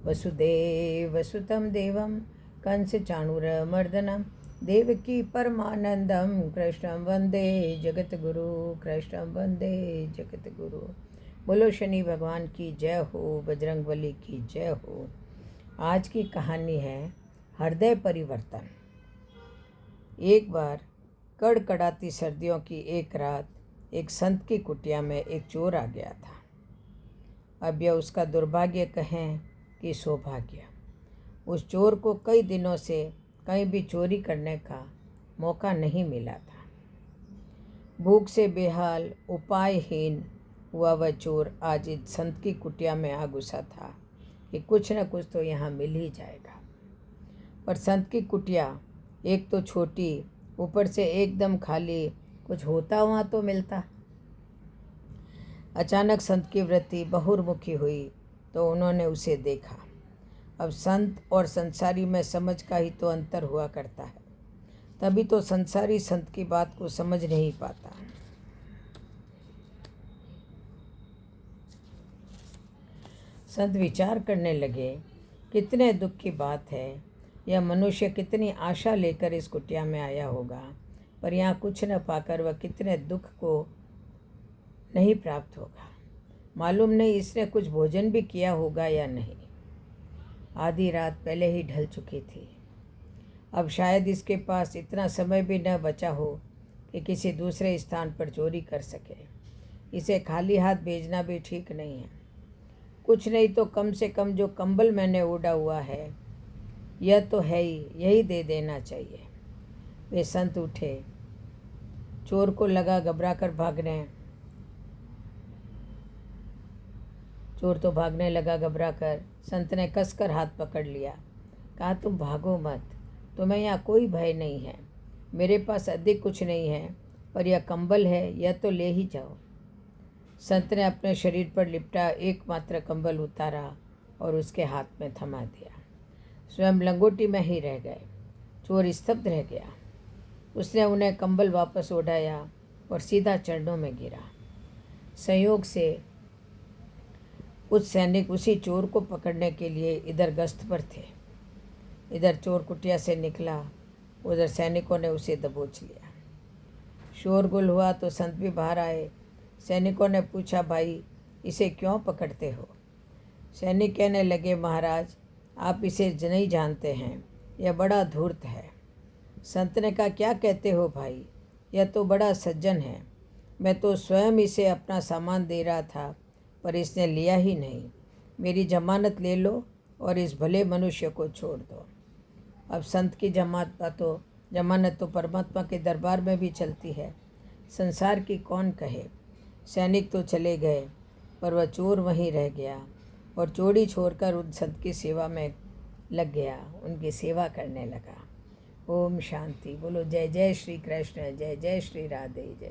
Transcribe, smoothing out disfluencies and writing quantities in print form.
वसुदेवसुतं देवं कंसचाणूरमर्दनं देवकी परमानंदम कृष्णं वंदे जगतगुरु, कृष्णं वंदे जगतगुरु। बोलो शनि भगवान की जय हो, बजरंगबली की जय हो। आज की कहानी है हृदय परिवर्तन। एक बार कड़कड़ाती सर्दियों की एक रात एक संत की कुटिया में एक चोर आ गया था। अब यह उसका दुर्भाग्य कहें कि सौभाग्य। उस चोर को कई दिनों से कहीं भी चोरी करने का मौका नहीं मिला था। भूख से बेहाल, उपायहीन हुआ वह चोर आज इस संत की कुटिया में आ घुसा था कि कुछ न कुछ तो यहाँ मिल ही जाएगा। पर संत की कुटिया एक तो छोटी, ऊपर से एकदम खाली, कुछ होता वहाँ तो मिलता। अचानक संत की वृत्ति बहुर्मुखी हुई तो उन्होंने उसे देखा। अब संत और संसारी में समझ का ही तो अंतर हुआ करता है, तभी तो संसारी संत की बात को समझ नहीं पाता। संत विचार करने लगे, कितने दुख की बात है। यह मनुष्य कितनी आशा लेकर इस कुटिया में आया होगा, पर यहाँ कुछ न पाकर वह कितने दुख को नहीं प्राप्त होगा। मालूम नहीं इसने कुछ भोजन भी किया होगा या नहीं। आधी रात पहले ही ढल चुकी थी। अब शायद इसके पास इतना समय भी न बचा हो कि किसी दूसरे स्थान पर चोरी कर सके। इसे खाली हाथ भेजना भी ठीक नहीं है। कुछ नहीं तो कम से कम जो कंबल मैंने ओढ़ा हुआ है यह तो है ही, यही दे देना चाहिए। वे संत उठे। चोर को लगा घबरा कर भागने। चोर तो भागने लगा घबरा कर। संत ने कसकर हाथ पकड़ लिया। कहा, तुम भागो मत, तुम्हें यहाँ कोई भय नहीं है। मेरे पास अधिक कुछ नहीं है, पर यह कंबल है, यह तो ले ही जाओ। संत ने अपने शरीर पर लिपटा एकमात्र कंबल उतारा और उसके हाथ में थमा दिया। स्वयं लंगोटी में ही रह गए। चोर स्तब्ध रह गया। उसने उन्हें कंबल वापस ओढ़ाया और सीधा चरणों में गिरा। संयोग से कुछ सैनिक उसी चोर को पकड़ने के लिए इधर गश्त पर थे। इधर चोर कुटिया से निकला, उधर सैनिकों ने उसे दबोच लिया। शोरगुल हुआ तो संत भी बाहर आए। सैनिकों ने पूछा, भाई इसे क्यों पकड़ते हो? सैनिक कहने लगे, महाराज आप इसे नहीं जानते हैं, यह बड़ा धूर्त है। संत ने कहा, क्या कहते हो भाई, यह तो बड़ा सज्जन है। मैं तो स्वयं इसे अपना सामान दे रहा था, पर इसने लिया ही नहीं। मेरी जमानत ले लो और इस भले मनुष्य को छोड़ दो। अब संत की जमानत तो परमात्मा के दरबार में भी चलती है, संसार की कौन कहे। सैनिक तो चले गए, पर वह चोर वहीं रह गया और चोरी छोड़कर उन संत की सेवा में लग गया, उनकी सेवा करने लगा। ओम शांति। बोलो जय जय श्री कृष्ण, जय जय श्री राधे, जय।